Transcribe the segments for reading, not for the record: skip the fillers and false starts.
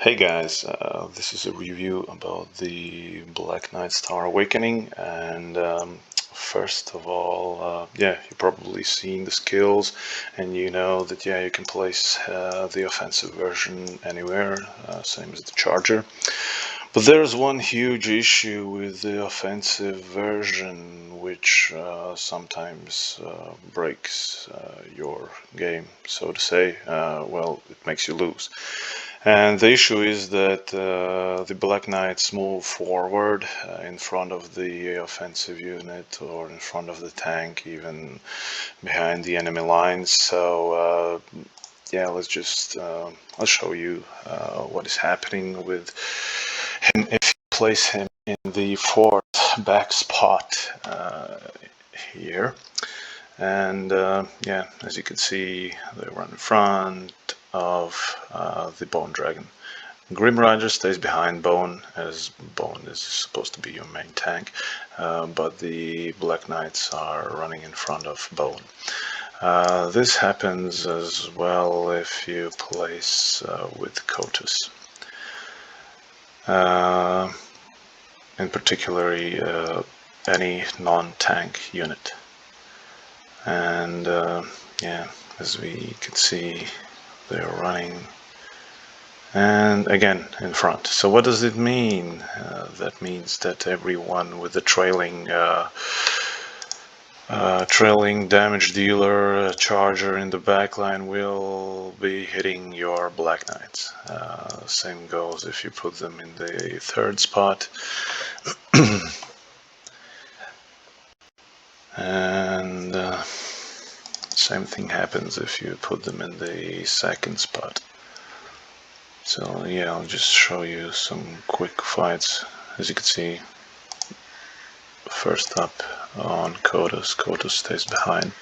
Hey guys, this is a review about the Black Knight Star Awakening, and first of all, you've probably seen the skills, and you know that you can place the offensive version anywhere, same as the Charger. But there's one huge issue with the offensive version, which sometimes breaks your game, so to say. Well, it makes you lose. And the issue is that the Black Knights move forward in front of the offensive unit or in front of the tank, even behind the enemy lines. So I'll show you what is happening with him if you place him in the fourth back spot here. And as you can see, they run in front of the Bone Dragon. Grim Rider stays behind Bone, as Bone is supposed to be your main tank, but the Black Knights are running in front of Bone. This happens as well if you place with Kotus. In particular, any non-tank unit. And as we can see, they're running and again in front. So what does it mean? That means that everyone with the trailing damage dealer Charger in the backline will be hitting your Black Knights. Same goes if you put them in the third spot. And same thing happens if you put them in the second spot. So yeah, I'll just show you some quick fights. As you can see, first up on Kotus. Kotus stays behind.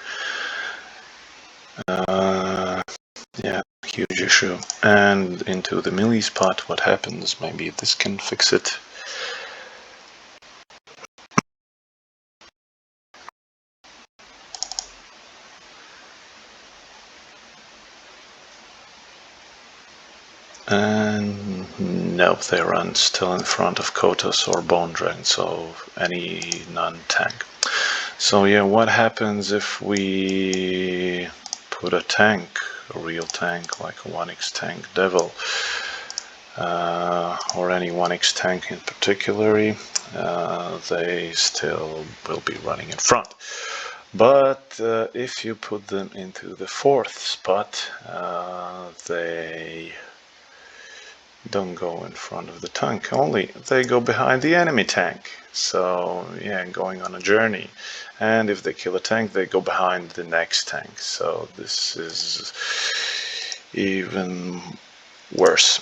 Huge issue. And into the melee spot, what happens? Maybe this can fix it. And nope, they run still in front of Kotus or Bone Dragon, so any non-tank. So yeah, what happens if we put a tank, a real tank, like a 1x tank Devil, or any 1x tank in particular, they still will be running in front. But if you put them into the fourth spot, they don't go in front of the tank only, they go behind the enemy tank. So yeah, going on a journey. And if they kill a tank, they go behind the next tank. So this is even worse.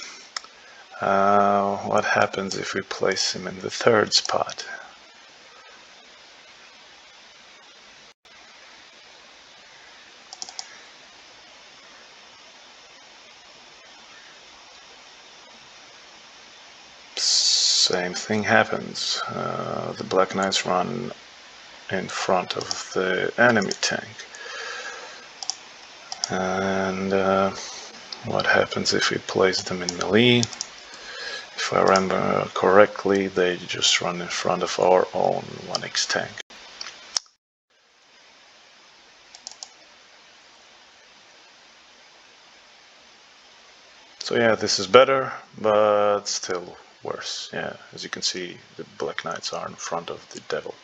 What happens if we place him in the third spot? Same thing happens. The Black Knights run in front of the enemy tank. And what happens if we place them in melee? If I remember correctly, they just run in front of our own 1x tank. So yeah, this is better, but still worse. Yeah, as you can see, the Black Knights are in front of the Devil.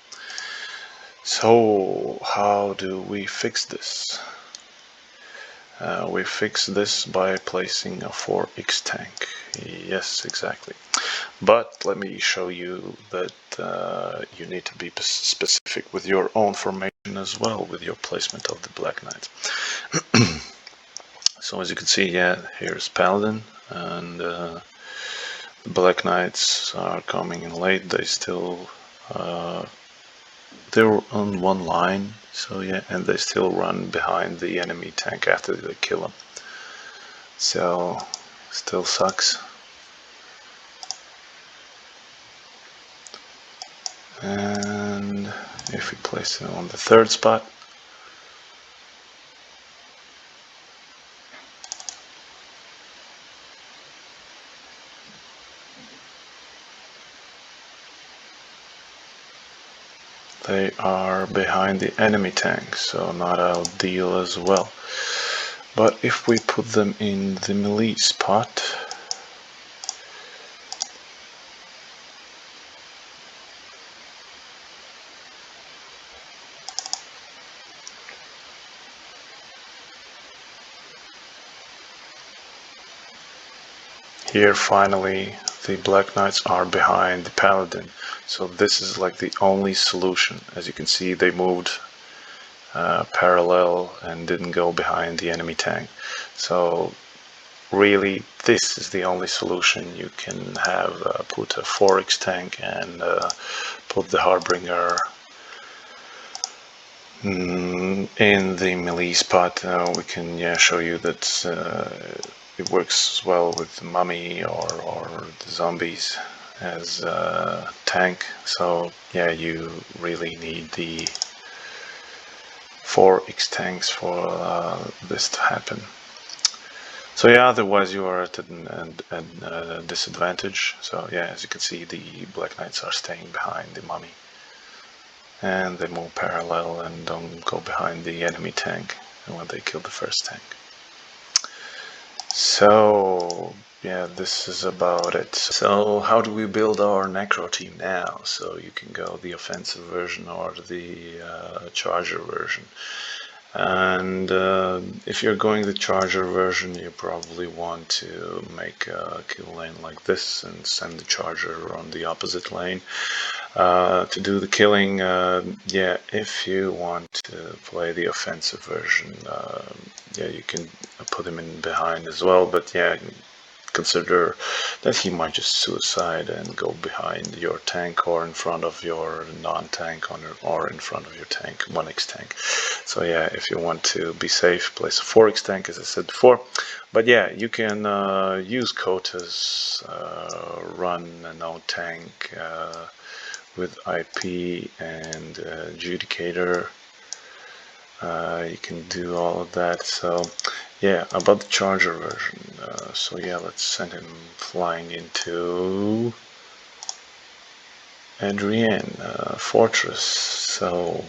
So how do we fix this? We fix this by placing a 4x tank. Yes, exactly. But let me show you that you need to be specific with your own formation as well, with your placement of the Black Knights. So as you can see, yeah, here's Paladin, and the Black Knights are coming in late. They still they're on one line, so yeah, and they still run behind the enemy tank after they kill them. So still sucks. And if we place them on the third spot, they are behind the enemy tank, so not ideal as well. But if we put them in the melee spot, here finally the Black Knights are behind the Paladin. So this is like the only solution. As you can see, they moved parallel and didn't go behind the enemy tank. So really this is the only solution you can have. Put a 4x tank and put the Harbinger in the melee spot. We can show you that it works well with the mummy or the zombies as a tank. So yeah, you really need the 4x tanks for this to happen. So yeah, otherwise you are at a disadvantage. So yeah, as you can see, the Black Knights are staying behind the mummy, and they move parallel and don't go behind the enemy tank when they kill the first tank. So yeah, this is about it. So how do we build our Necro team now? So you can go the offensive version or the charger version. And if you're going the charger version, you probably want to make a kill lane like this and send the charger on the opposite lane to do the killing. Yeah, if you want to play the offensive version, yeah, you can put him in behind as well, but yeah, consider that he might just suicide and go behind your tank or in front of your non-tank or in front of your tank, 1x tank. So yeah, if you want to be safe, place a 4x tank as I said before. But yeah, you can use Kotas, run an own tank with IP and Judicator. You can do all of that. So yeah, about the charger version. So yeah, let's send him flying into Adrienne Fortress. So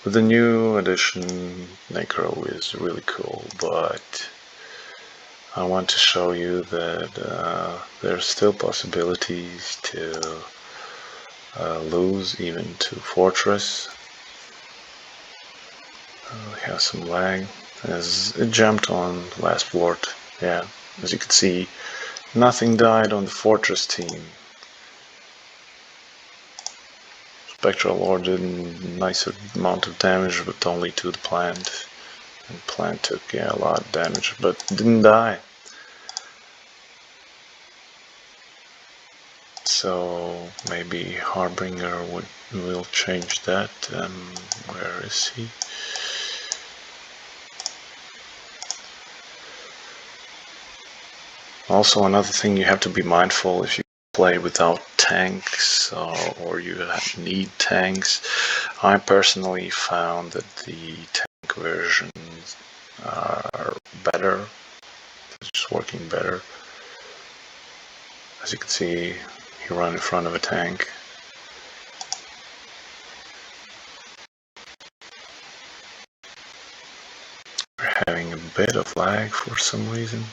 with the new edition, Necro is really cool, but I want to show you that there's still possibilities to lose even to Fortress. We have some lag as it jumped on last board. Yeah, as you can see, nothing died on the Fortress team. Spectral Lord did a nice amount of damage, but only to the plant. And plant took a lot of damage, but didn't die. So maybe Harbinger will change that. Where is he? Also, another thing you have to be mindful if you play without tanks or you need tanks. I personally found that the tank versions are better. It's just working better. As you can see, you run in front of a tank. We're having a bit of lag for some reason.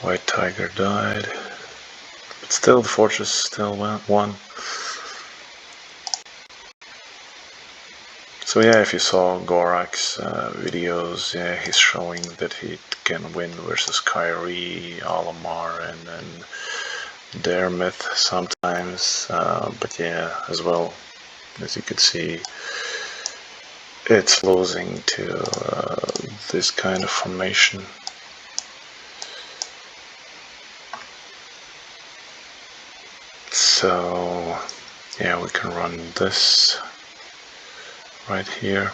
White Tiger died, but still the Fortress still won. So yeah, if you saw Gorak's videos, yeah, he's showing that he can win versus Kyrre, Olimar, and Dermith sometimes. But yeah, as well, as you could see, it's losing to this kind of formation. So yeah, we can run this right here.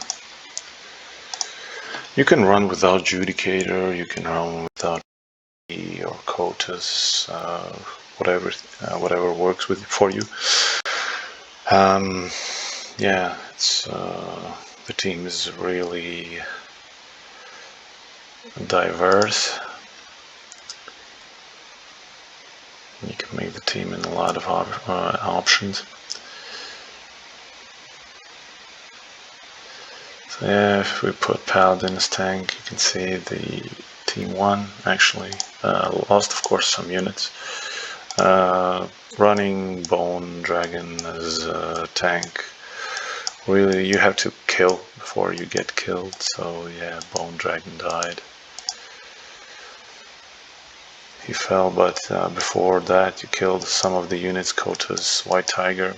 You can run without Judicator, you can run without E or Kotas, whatever works for you. Yeah, it's the team is really diverse. You can make the team in a lot of options. So yeah, if we put Paladin as tank, you can see the team 1 actually lost, of course, some units. Running Bone Dragon as a tank, really you have to kill before you get killed, so yeah, Bone Dragon died. He fell, but before that you killed some of the units. Kota's White Tiger.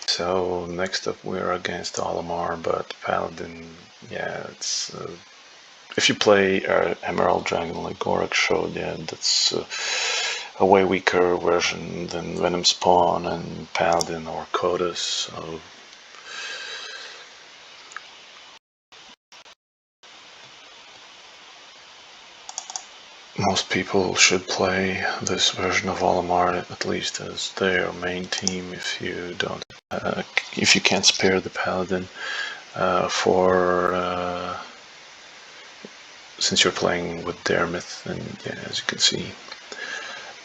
So next up we're against Olimar, but Paladin, yeah, it's if you play Emerald Dragon like Gorak showed, yeah, that's a way weaker version than Venom Spawn and Paladin or Kotas. So most people should play this version of Olimar at least as their main team if you don't, if you can't spare the Paladin since you're playing with Dermith, and yeah, as you can see,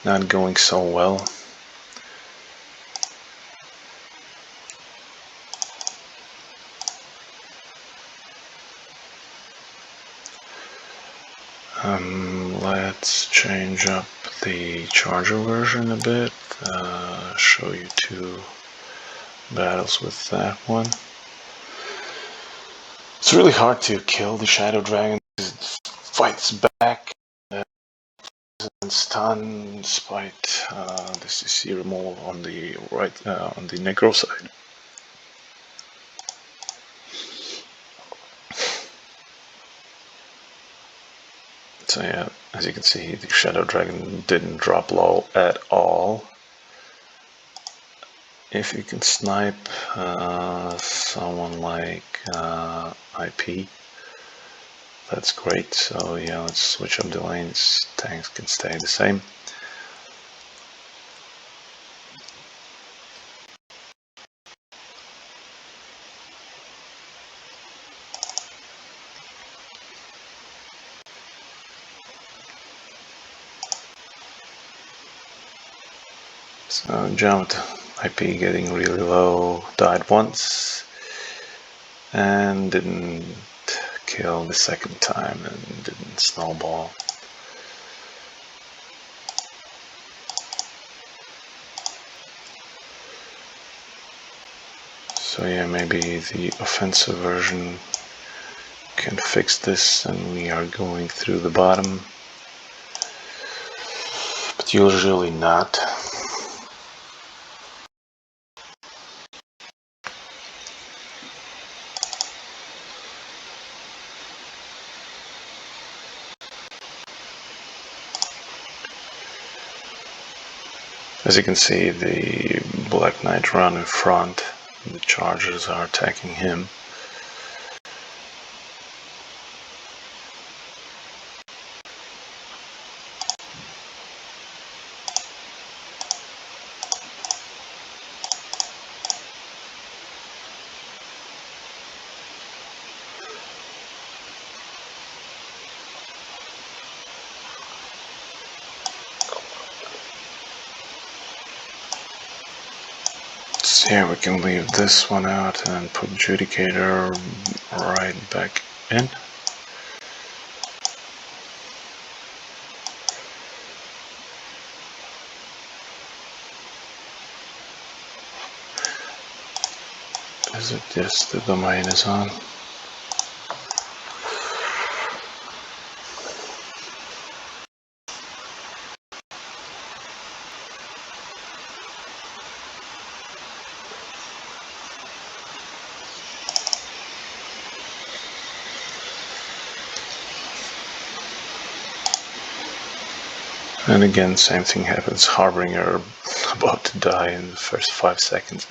not going so well. Let's change up the Charger version a bit, show you 2 battles with that one. It's really hard to kill the Shadow Dragon. It fights back and stun despite this CC removal on the right, on the Necro side. So yeah, as you can see, the Shadow Dragon didn't drop low at all. If you can snipe someone like IP, that's great. So yeah, let's switch up the lanes. Tanks can stay the same. So jumped, IP getting really low, died once, and didn't kill the second time, and didn't snowball. So yeah, maybe the offensive version can fix this, and we are going through the bottom, but usually not. As you can see, the Black Knight run in front, the Chargers are attacking him. So yeah, we can leave this one out and put Judicator right back in. Is it just the domain is on? And again, same thing happens. Harbinger about to die in the first 5 seconds,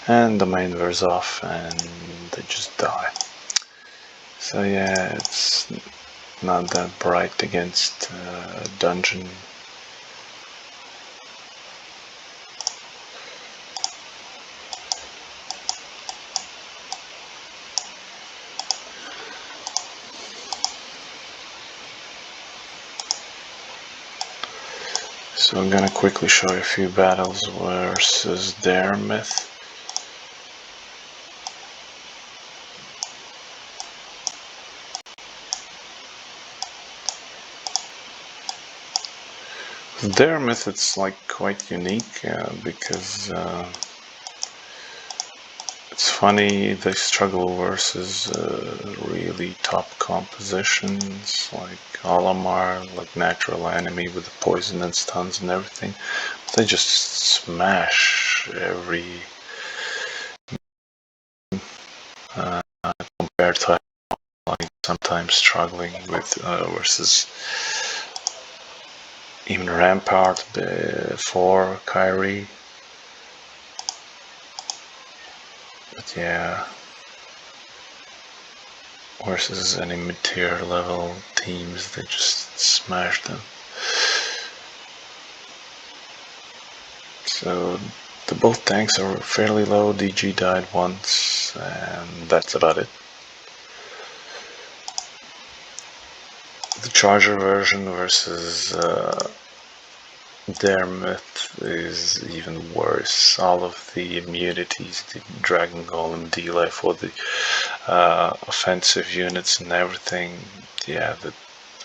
and the main wears off, and they just die. So yeah, it's not that bright against dungeon. So I'm gonna quickly show you a few battles versus their myth. Their method's like quite unique because it's funny, they struggle versus really top compositions like Olimar, like natural enemy with the poison and stuns and everything. They just smash every compared to like sometimes struggling with versus even Rampart before Kyrre. But yeah, versus any mid-tier level teams, they just smash them. So both tanks are fairly low. DG died once, and that's about it. The Charger version versus their myth is even worse. All of the immunities, the Dragon Golem delay for the offensive units and everything, yeah, that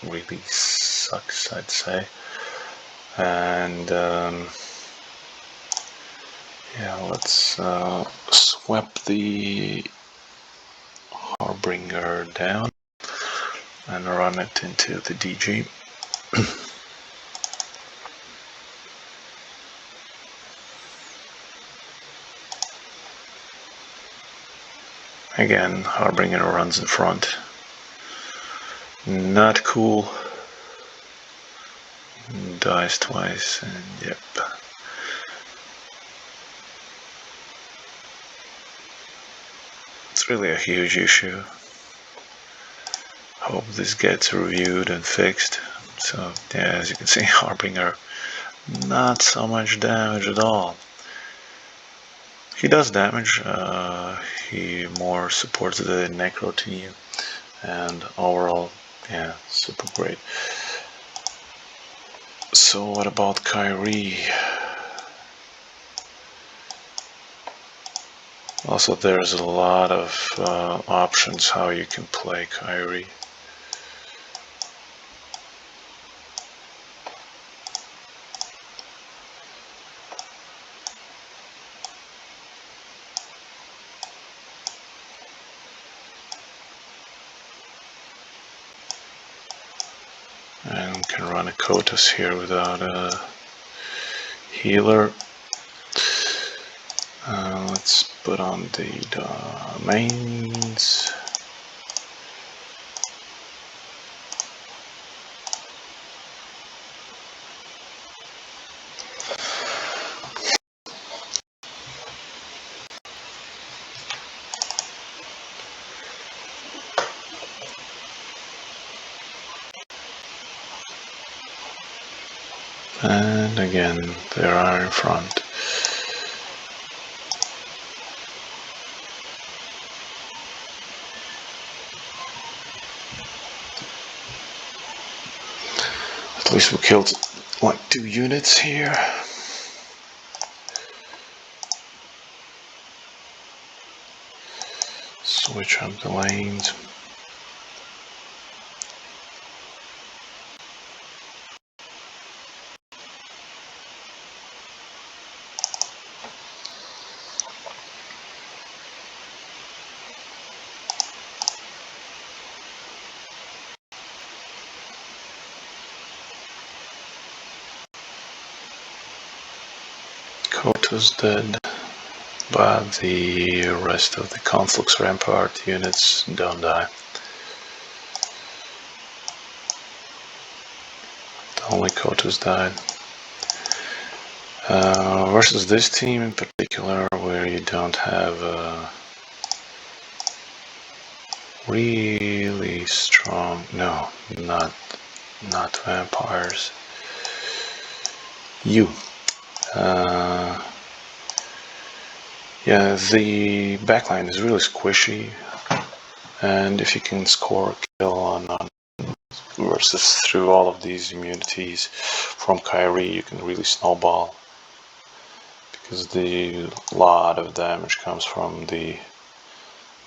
really sucks, I'd say. And yeah, let's sweep the Harbinger down and run it into the DG. Again, Harbinger runs in front. Not cool. Dies twice, and yep. It's really a huge issue. Hope this gets reviewed and fixed. So yeah, as you can see, Harbinger, not so much damage at all. He does damage, he more supports the Necro team, and overall, yeah, super great. So what about Kyrre? Also, there's a lot of options how you can play Kyrre. And we can run a Kotas here without a healer. Let's put on the domains. And again, they are in front. At least we killed like 2 units here. Switch up the lanes. Kota's dead, but the rest of the Conflux Rampart units don't die. Only Kota's died. Versus this team in particular, where you don't have really strong, no, not vampires. Yeah, the backline is really squishy, and if you can score a kill on versus through all of these immunities from Kyrre, you can really snowball, because a lot of damage comes from the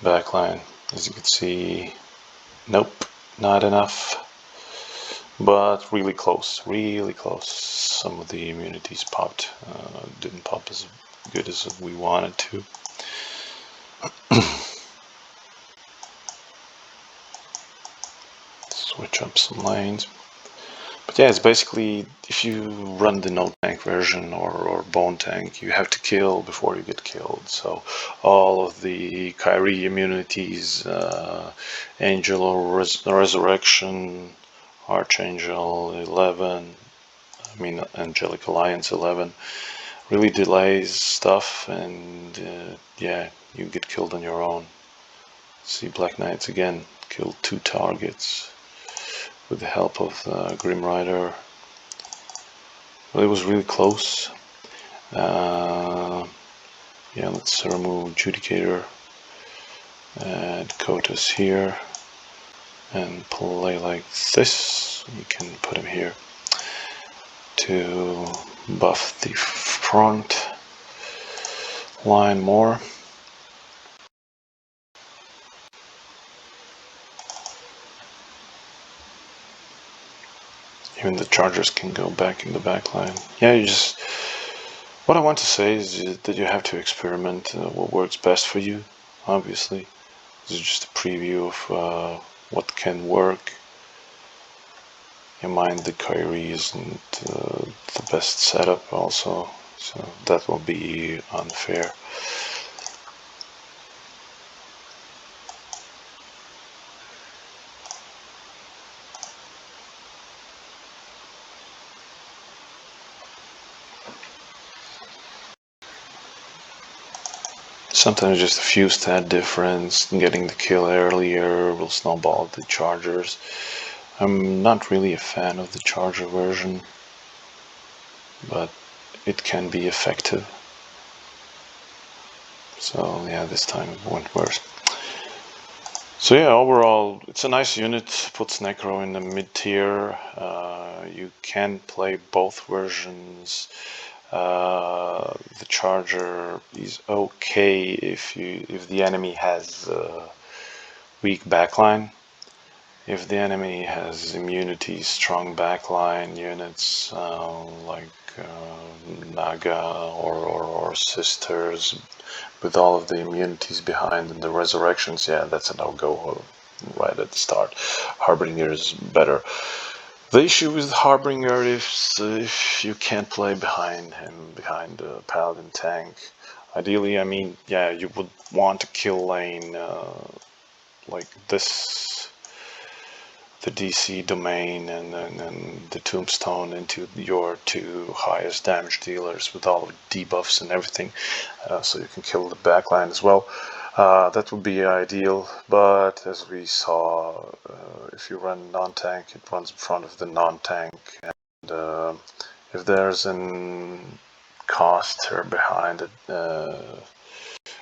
backline. As you can see, nope, not enough, but really close, really close. Some of the immunities popped, didn't pop as good as we wanted to. Switch up some lanes. But yeah, it's basically, if you run the no tank version or bone tank, you have to kill before you get killed. So all of the Kyrre immunities, Angel or Resurrection, Archangel 11, I mean Angelic Alliance 11, really delays stuff, and yeah, you get killed on your own. See, Black Knights again killed 2 targets with the help of Grim Rider. Well, it was really close. Yeah, let's remove Judicator and Kotus here and play like this. You can put him here to buff the front line more. Even the chargers can go back in the back line. Yeah, what I want to say is that you have to experiment what works best for you, obviously. This is just a preview of what can work. In mind, the Kyrre isn't the best setup also, so that will be unfair. Sometimes just a few stat difference, getting the kill earlier will snowball the chargers. I'm not really a fan of the charger version, but it can be effective. So yeah, this time it went worse. So yeah, overall, it's a nice unit, puts Necro in the mid-tier. You can play both versions. The charger is okay if the enemy has weak backline. If the enemy has immunity, strong backline units like Naga or Sisters with all of the immunities behind and the resurrections, yeah, that's a no-go right at the start. Harbinger is better. The issue with Harbinger is if you can't play behind him, behind the Paladin tank. Ideally, I mean, yeah, you would want a kill lane like this, the DC domain and the Tombstone into your 2 highest damage dealers with all of debuffs and everything, so you can kill the backline as well. That would be ideal, but as we saw, if you run non-tank, it runs in front of the non-tank, and if there's a caster behind it,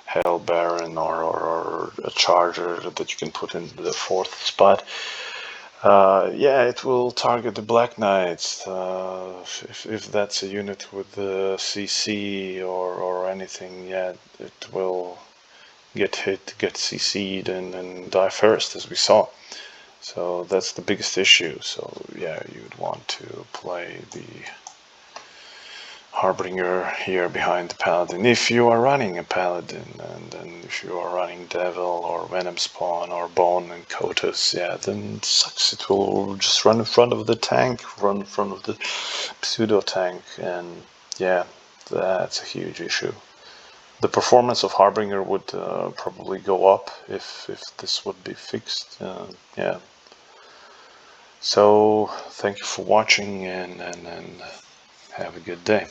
Hail Baron or a charger that you can put in the 4th spot, yeah, it will target the Black Knights. If that's a unit with the CC or anything, yeah, it will get hit, get CC'd, and die first, as we saw. So that's the biggest issue. So yeah, you'd want to play the Harbinger here behind the Paladin. If you are running a Paladin, and if you are running Devil or Venom Spawn or Bone and Kotus, yeah, then it sucks. It will just run in front of the tank, run in front of the pseudo tank, and yeah, that's a huge issue. The performance of Harbinger would probably go up if this would be fixed. Yeah. So thank you for watching, and have a good day.